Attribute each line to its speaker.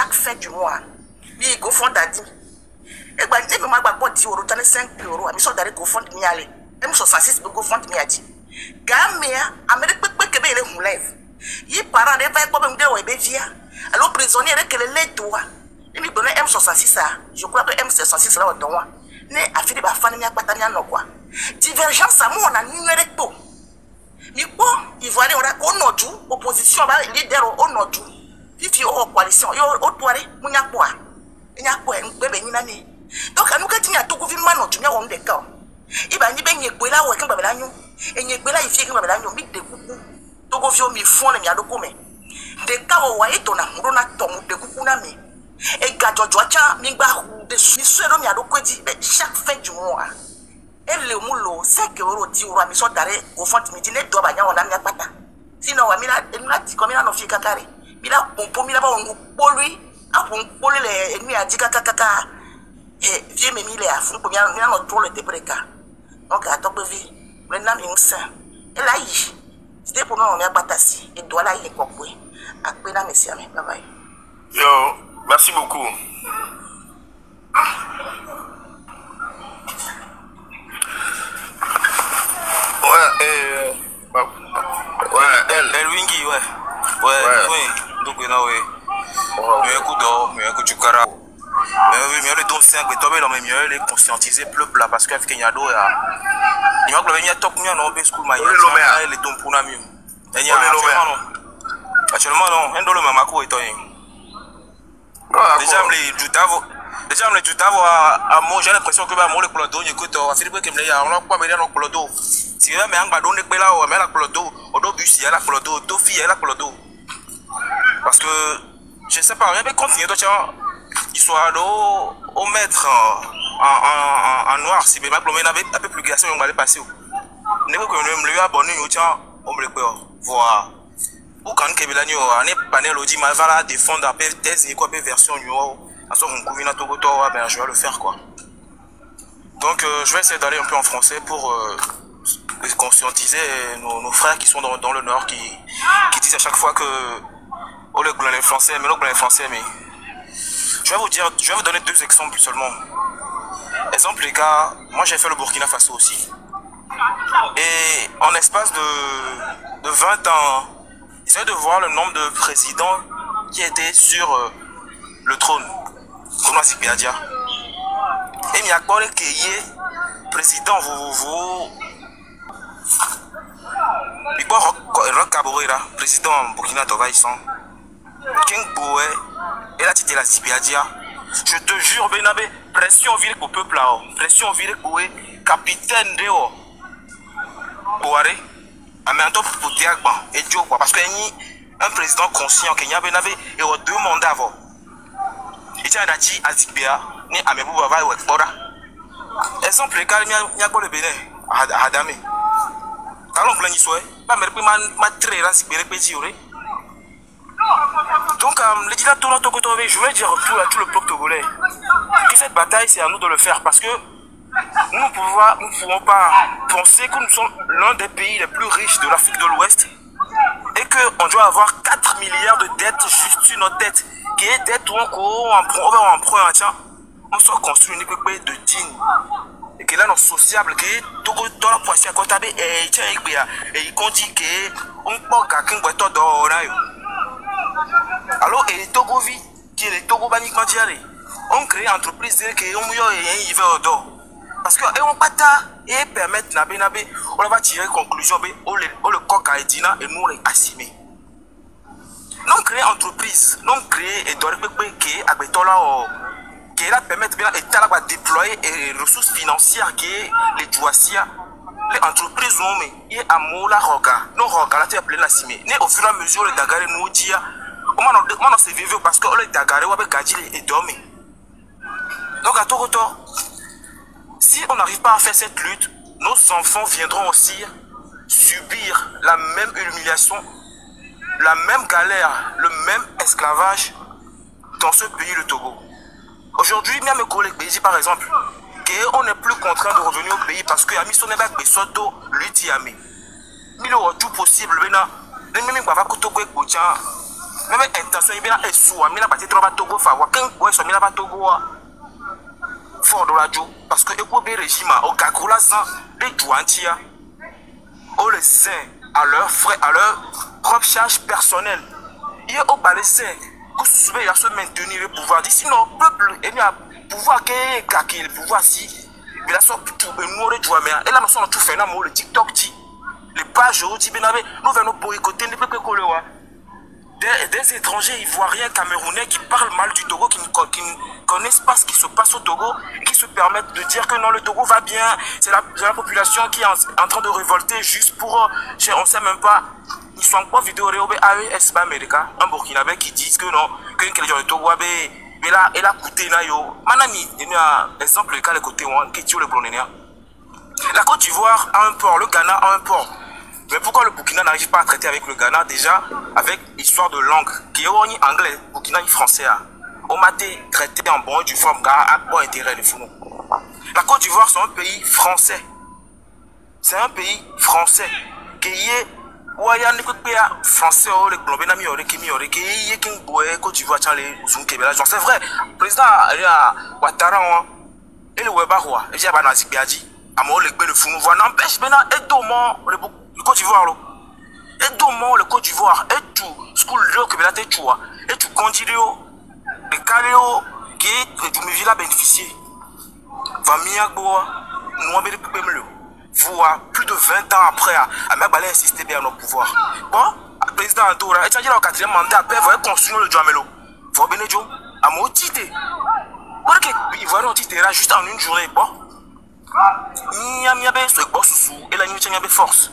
Speaker 1: chaque fin du mois. Oui, go fond d'adi. Et ben, tu m'as pas 10 euros, tu as 5 euros. Mais ça, d'aller go fond de aller. Même 66 go fond de miadi. Gamia, Amérique, que les roulèves. Y parents, les vagues, comme des webévia. Alors, prisonnier, que les lait toi. Il me donnait M66 ça. Je crois que M66 là, au doigt. Ne a fini par faire une patania no quoi. Divergence à moi, on a numérique pour. Mais bon, il va aller au nord, opposition, leader au nord. Fifi au coalition, yo au toiré, mounya quoi. Il y a quoi, un bébé ni. Donc, à nous, quand il y a tout gouvernement, tu n'as pas de cas. Il va n'y baigner pour là où est-ce que l'agneau. Et n'y a pas il fait que l'agneau, mais des coucou. Togo vio mi fond, mais il y a le commun. Des cas où est ton amour, on a ton de coucou nami. Et gâteau, joa, mingba, de suisse, il y a le codi, chaque fin du mois. Et le moulot, 5 euros, 10 euros, mais sont d'arrêt au fond de midi, les doigts, on a mis à pata. Sinon, on a dit comme il a nos filles cacaré. Il a pour lui, a pour les ennemis à dire caca. Et vieux me mis à fond pour bien notre tour le débréca. Donc, à top de vie, le nom est un saint. Et là, c'était pour nous, on a batassi. Et doit là, il est compris. Après, là, messieurs, bye bye.
Speaker 2: Yo, merci beaucoup.
Speaker 3: El Wingi, ouais. Donc, mais écoute, mais écoute, tu carras. Mais le don 5, mais toi, mais mieux les conscientiser plus là parce qu'avec Kenyado, il m'a que top mieux non, parce que ma les dons pour la mieux. Et il y a actuellement non, un dollar mamako est toi. Déjà, me tout à moi, j'ai l'impression que moi, le clodo, écoute, à Philippe qui me dit, on a pas besoin de clodo. Si jamais on va donner là, on met la clodo, au début, il y a la clodo, deux filles, il y a la clodo. Parce que, je sais pas, on va continuer, il soit au maître en noir, si même on avait un peu plus glacé, on va aller passer. Ne pas que nous me abonner, on me le peut voir. Ou quand Kebelani, on est panel, on dit, mais va défendre un peu thèse et quoi, un peu version, je vais le faire quoi. Donc je vais essayer d'aller un peu en français pour conscientiser nos frères qui sont dans le nord qui disent à chaque fois que oh le gouvernement français mais je vais vous donner deux exemples seulement. Exemple les gars, moi j'ai fait le Burkina Faso aussi. Et en espace de 20 ans, essayez de voir le nombre de présidents qui étaient sur le trône. Comme la Zipiadia. Et il y a quoi qui est président, il y a président Burkina Faso, King Boué, et là tu es la Zipiadia. Je te jure, Benabé, pression vire au peuple là, pression vire au capitaine de Boaré, Amento Poutiagban, et Dieu, parce qu'il y a un président conscient qu'il y a Benabé et aux 2 mandats avant. Et tiens, Dati, Azikbea, ni Amebou Bava ou Ekbora. Exemple, les gars, il y a quoi le Bénin, à Hadame. Quand on plaint, il soit, pas me répéter, ma très rare, c'est répété. Donc, les dirigeants tournant au côté, je vais dire à tout le peuple togolais que cette bataille, c'est à nous de le faire parce que nous ne pouvons pas penser que nous sommes l'un des pays les plus riches de l'Afrique de l'Ouest et qu'on doit avoir 4 milliards de dettes juste sur notre tête. Qui est d'être on soit construit une équipe de digne et que là nos sociables qui est tout dans la poissée à côté et tiens et il dit que on peut quelqu'un boit d'or alors et Togovi qui est le Togo baniquement diaré on crée entreprise que on mieux et il veut d'or parce que et on pata et permettre nabe on va tirer conclusion on le coq à Edina et nous les assumer. Non créer entreprise, non créer et doit qui est qui là permettre bien l'État de déployer les ressources financières qui est les douassias, les entreprises non mais il est à mola roga, non roga là tu as plein la cimée. Né au fur et à mesure les dagaré nous dit on se vivre parce que les dagaré ou avec gadji et dormir. Donc à tout retour, si on n'arrive pas à faire cette lutte, nos enfants viendront aussi subir la même humiliation. La même galère, le même esclavage dans ce pays, le Togo. Aujourd'hui, même mes collègues pays, par exemple, on n'est plus contraint de revenir au pays parce que Ami Soneba Besoto lui dit Ami. Mais il y a tout possible, même intention il bien est sous amina parti trop ba Togo fa wa quand boy so mina ba Togo fort de radio parce que eko be régime au gakula sans les douantia au les saints à leurs frais à leur propre charge personnelle il est au balaiser que soube ya se maintenir le pouvoir dit sinon peuple et bien pouvoir que gaki le pouvoir si il a sorti tout et nous le joie mais et là nous sommes tout fait na mo le TikTok dit les pages au dit benabe nous venons boycotter ne peut que coller des étrangers ivoiriens, camerounais qui parlent mal du Togo, qui ne connaissent pas ce qui se passe au Togo et qui se permettent de dire que non, le Togo va bien, c'est la population qui est en train de révolter juste pour, on ne sait même pas, ils sont pas vidéo AES Américain, un Burkinabé qui disent que non, que le Togo il a coûté nayo. Manani, il y a un exemple le cas le côté qui est le Blonénia. La Côte d'Ivoire a un port, le Ghana a un port. Mais pourquoi le Burkina n'arrive pas à traiter avec le Ghana déjà avec histoire de langue qui est anglais, Burkina et français. On m'a traité en bon du forme à bon intérêt de fou. La Côte d'Ivoire c'est un pays français. C'est un pays français qui est Waya ne peut pas français ou les Colombiens mi ore kimi ore qui est qui boye Côte d'Ivoire tient les Zunke c'est vrai. Président Ouattara et le Webarwa et j'ai banazi biadi amo le gbe le fou nous n'empêche maintenant et domo le Côte d'Ivoire, et demain le Côte d'Ivoire, et tout, ce que le que tu tu et tu continues, le carré qui est du village bénéficié. Famille Agboa, nous avons plus de 20 ans après, à Mabale insister bien au pouvoir. Bon, le président Antoura, et tu as dit au 4e mandat, après, il va construire le Djamelo. Il faut bien dire, à mon titre. Parce qu'il va nous titre juste en une journée. Bon, il y a un peu de force.